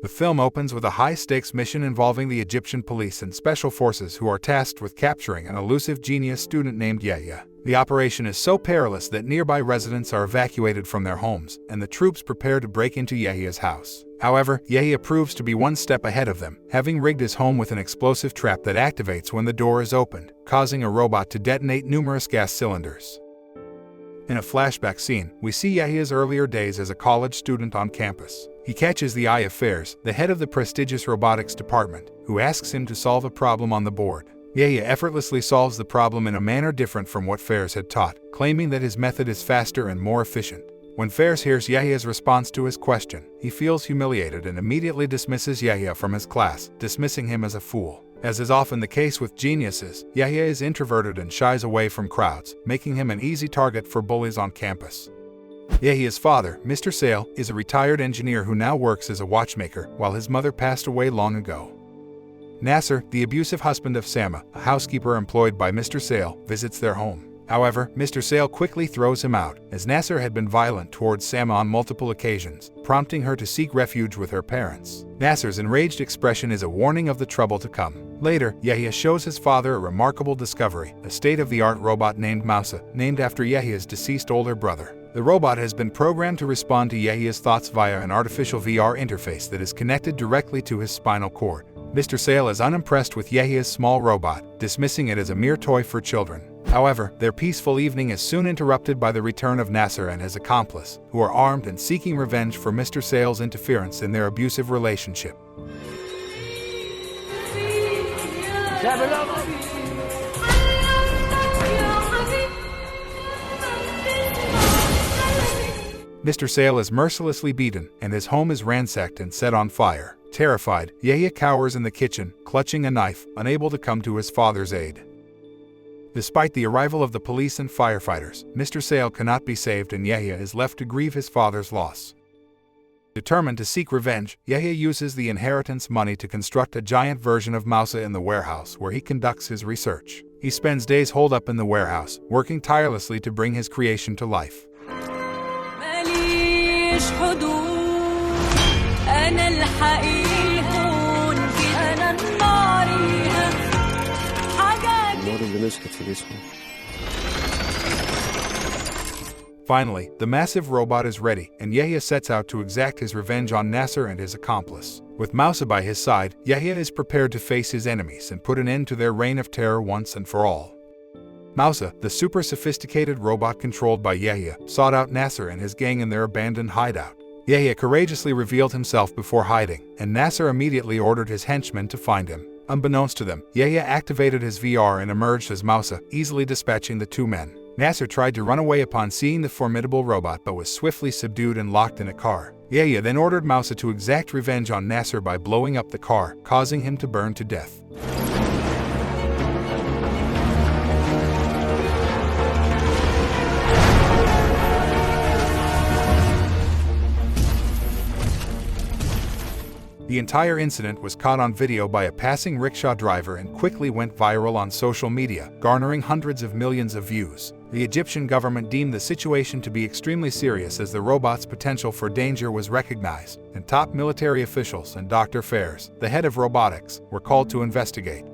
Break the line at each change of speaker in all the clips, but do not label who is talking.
The film opens with a high-stakes mission involving the Egyptian police and special forces who are tasked with capturing an elusive genius student named Yahya. The operation is so perilous that nearby residents are evacuated from their homes, and the troops prepare to break into Yahya's house. However, Yahya proves to be one step ahead of them, having rigged his home with an explosive trap that activates when the door is opened, causing a robot to detonate numerous gas cylinders. In a flashback scene, we see Yahya's earlier days as a college student on campus. He catches the eye of Fares, the head of the prestigious robotics department, who asks him to solve a problem on the board. Yahya effortlessly solves the problem in a manner different from what Fares had taught, claiming that his method is faster and more efficient. When Fares hears Yahya's response to his question, he feels humiliated and immediately dismisses Yahya from his class, dismissing him as a fool. As is often the case with geniuses, Yahya is introverted and shies away from crowds, making him an easy target for bullies on campus. Yahya's father, Mr. Sale, is a retired engineer who now works as a watchmaker, while his mother passed away long ago. Nasser, the abusive husband of Sama, a housekeeper employed by Mr. Sale, visits their home. However, Mr. Sale quickly throws him out, as Nasser had been violent towards Sama on multiple occasions, prompting her to seek refuge with her parents. Nasser's enraged expression is a warning of the trouble to come. Later, Yahya shows his father a remarkable discovery, a state-of-the-art robot named Mousa, named after Yahya's deceased older brother. The robot has been programmed to respond to Yahya's thoughts via an artificial VR interface that is connected directly to his spinal cord. Mr. Sale is unimpressed with Yahya's small robot, dismissing it as a mere toy for children. However, their peaceful evening is soon interrupted by the return of Nasser and his accomplice, who are armed and seeking revenge for Mr. Sale's interference in their abusive relationship. Mr. Sale is mercilessly beaten, and his home is ransacked and set on fire. Terrified, Yahya cowers in the kitchen, clutching a knife, unable to come to his father's aid. Despite the arrival of the police and firefighters, Mr. Sale cannot be saved and Yahya is left to grieve his father's loss. Determined to seek revenge, Yahya uses the inheritance money to construct a giant version of Mousa in the warehouse where he conducts his research. He spends days holed up in the warehouse, working tirelessly to bring his creation to life. Finally, the massive robot is ready, and Yahya sets out to exact his revenge on Nasser and his accomplice. With Mousa by his side, Yahya is prepared to face his enemies and put an end to their reign of terror once and for all. Mousa, the super sophisticated robot controlled by Yahya, sought out Nasser and his gang in their abandoned hideout. Yahya courageously revealed himself before hiding, and Nasser immediately ordered his henchmen to find him. Unbeknownst to them, Yahya activated his VR and emerged as Mousa, easily dispatching the two men. Nasser tried to run away upon seeing the formidable robot but was swiftly subdued and locked in a car. Yahya then ordered Mousa to exact revenge on Nasser by blowing up the car, causing him to burn to death. The entire incident was caught on video by a passing rickshaw driver and quickly went viral on social media, garnering hundreds of millions of views. The Egyptian government deemed the situation to be extremely serious as the robot's potential for danger was recognized, and top military officials and Dr. Fares, the head of robotics, were called to investigate.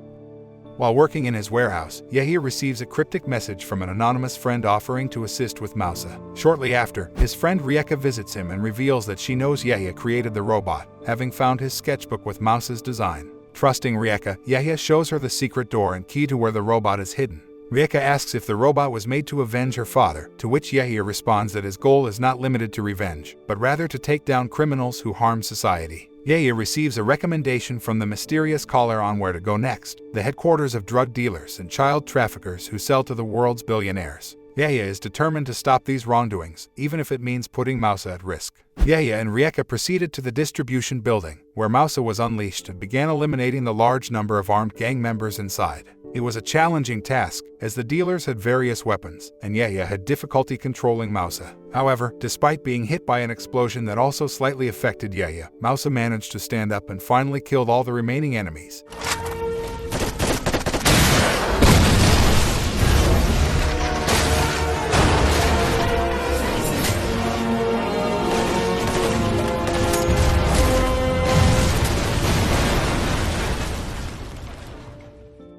While working in his warehouse, Yahya receives a cryptic message from an anonymous friend offering to assist with Mousa. Shortly after, his friend Rieka visits him and reveals that she knows Yahya created the robot, having found his sketchbook with Mousa's design. Trusting Rieka, Yahya shows her the secret door and key to where the robot is hidden. Rieka asks if the robot was made to avenge her father, to which Yahya responds that his goal is not limited to revenge, but rather to take down criminals who harm society. Yahya receives a recommendation from the mysterious caller on where to go next, the headquarters of drug dealers and child traffickers who sell to the world's billionaires. Yahya is determined to stop these wrongdoings, even if it means putting Mousa at risk. Yahya and Rieka proceeded to the distribution building, where Mousa was unleashed and began eliminating the large number of armed gang members inside. It was a challenging task, as the dealers had various weapons, and Yahya had difficulty controlling Mousa. However, despite being hit by an explosion that also slightly affected Yahya, Mousa managed to stand up and finally killed all the remaining enemies.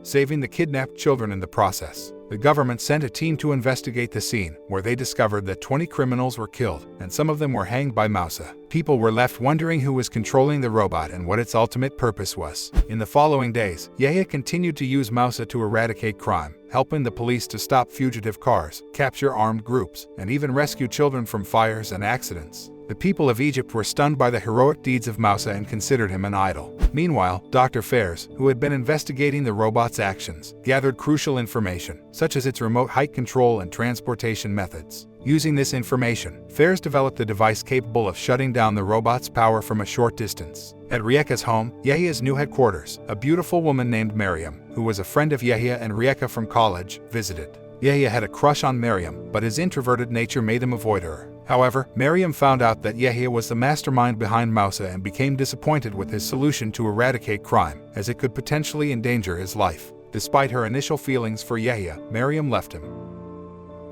saving the kidnapped children in the process. The government sent a team to investigate the scene, where they discovered that 20 criminals were killed, and some of them were hanged by Mousa. People were left wondering who was controlling the robot and what its ultimate purpose was. In the following days, Yahya continued to use Mousa to eradicate crime, helping the police to stop fugitive cars, capture armed groups, and even rescue children from fires and accidents. The people of Egypt were stunned by the heroic deeds of Mousa and considered him an idol. Meanwhile, Dr. Fairs, who had been investigating the robot's actions, gathered crucial information, such as its remote height control and transportation methods. Using this information, Fairs developed a device capable of shutting down the robot's power from a short distance. At Rieka's home, Yahya's new headquarters, a beautiful woman named Miriam, who was a friend of Yahya and Rieka from college, visited. Yahya had a crush on Miriam, but his introverted nature made him avoid her. However, Miriam found out that Yahya was the mastermind behind Mousa and became disappointed with his solution to eradicate crime, as it could potentially endanger his life. Despite her initial feelings for Yahya, Miriam left him.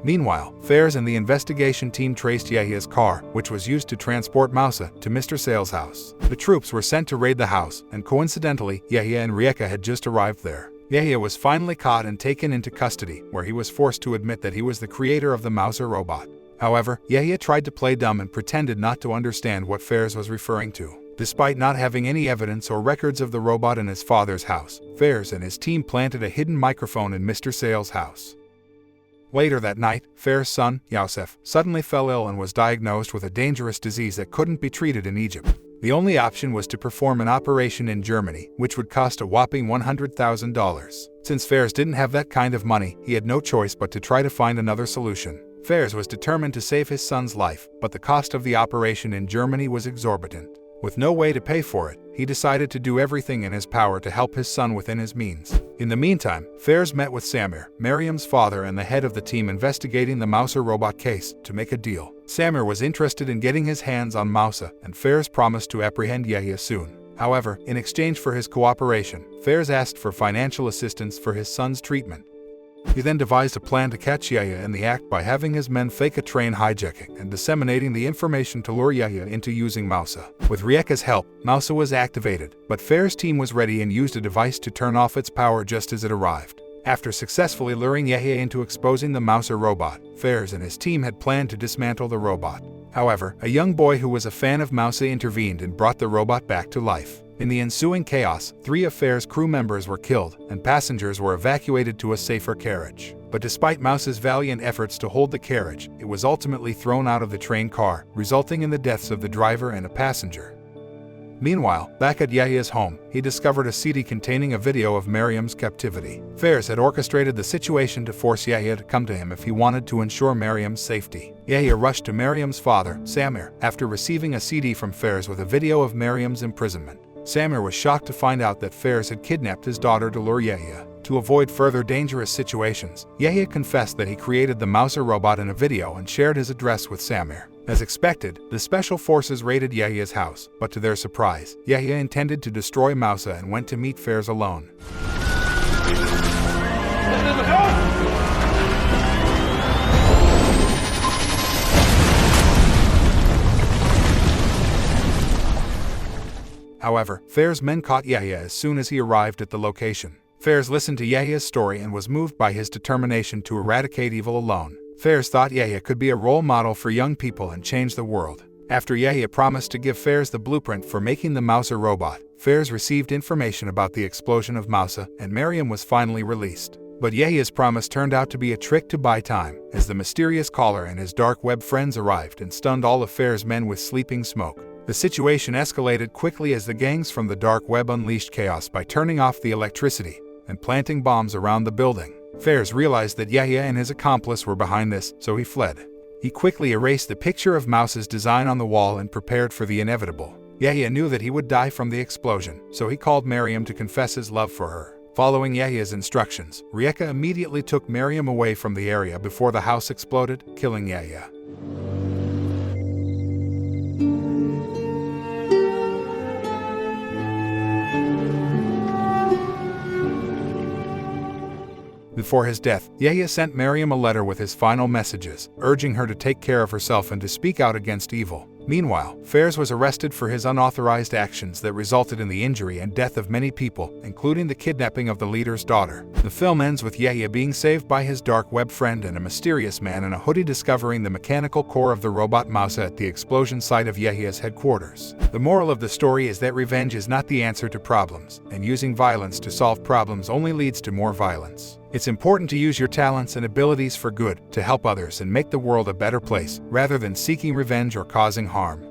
Meanwhile, Fairs and the investigation team traced Yahya's car, which was used to transport Mousa, to Mr. Sale's house. The troops were sent to raid the house, and coincidentally, Yahya and Rieka had just arrived there. Yahya was finally caught and taken into custody, where he was forced to admit that he was the creator of the Mousa robot. However, Yahya tried to play dumb and pretended not to understand what Fairs was referring to. Despite not having any evidence or records of the robot in his father's house, Fairs and his team planted a hidden microphone in Mr. Sale's house. Later that night, Fairs' son, Youssef, suddenly fell ill and was diagnosed with a dangerous disease that couldn't be treated in Egypt. The only option was to perform an operation in Germany, which would cost a whopping $100,000. Since Fairs didn't have that kind of money, he had no choice but to try to find another solution. Fairs was determined to save his son's life, but the cost of the operation in Germany was exorbitant. With no way to pay for it, he decided to do everything in his power to help his son within his means. In the meantime, Fairs met with Samir, Miriam's father and the head of the team investigating the Mousa robot case, to make a deal. Samir was interested in getting his hands on Mousa, and Fairs promised to apprehend Yahya soon. However, in exchange for his cooperation, Fairs asked for financial assistance for his son's treatment. He then devised a plan to catch Yahya in the act by having his men fake a train hijacking and disseminating the information to lure Yahya into using Mousa. With Rieka's help, Mousa was activated, but Fairs' team was ready and used a device to turn off its power just as it arrived. After successfully luring Yahya into exposing the Mousa robot, Fairs and his team had planned to dismantle the robot. However, a young boy who was a fan of Mousa intervened and brought the robot back to life. In the ensuing chaos, 3 of Fairs' crew members were killed, and passengers were evacuated to a safer carriage. But despite Mousa's valiant efforts to hold the carriage, it was ultimately thrown out of the train car, resulting in the deaths of the driver and a passenger. Meanwhile, back at Yahya's home, he discovered a CD containing a video of Miriam's captivity. Fairs had orchestrated the situation to force Yahya to come to him if he wanted to ensure Miriam's safety. Yahya rushed to Miriam's father, Samir, after receiving a CD from Fairs with a video of Miriam's imprisonment. Samir was shocked to find out that Fairs had kidnapped his daughter to lure Yahya. To avoid further dangerous situations, Yahya confessed that he created the Mousa robot in a video and shared his address with Samir. As expected, the special forces raided Yahya's house, but to their surprise, Yahya intended to destroy Mousa and went to meet Fairs alone. However, Fairs' men caught Yahya as soon as he arrived at the location. Fairs listened to Yahya's story and was moved by his determination to eradicate evil alone. Fairs thought Yahya could be a role model for young people and change the world. After Yahya promised to give Fairs the blueprint for making the Mousa robot, Fairs received information about the explosion of Mousa, and Miriam was finally released. But Yahya's promise turned out to be a trick to buy time, as the mysterious caller and his dark web friends arrived and stunned all of Fairs' men with sleeping smoke. The situation escalated quickly as the gangs from the dark web unleashed chaos by turning off the electricity and planting bombs around the building. Fairs realized that Yahya and his accomplice were behind this, so he fled. He quickly erased the picture of Mousa's design on the wall and prepared for the inevitable. Yahya knew that he would die from the explosion, so he called Miriam to confess his love for her. Following Yahya's instructions, Rieka immediately took Miriam away from the area before the house exploded, killing Yahya. Before his death, Yahya sent Miriam a letter with his final messages, urging her to take care of herself and to speak out against evil. Meanwhile, Fares was arrested for his unauthorized actions that resulted in the injury and death of many people, including the kidnapping of the leader's daughter. The film ends with Yahya being saved by his dark web friend and a mysterious man in a hoodie discovering the mechanical core of the robot Mausa at the explosion site of Yahya's headquarters. The moral of the story is that revenge is not the answer to problems, and using violence to solve problems only leads to more violence. It's important to use your talents and abilities for good, to help others and make the world a better place, rather than seeking revenge or causing harm.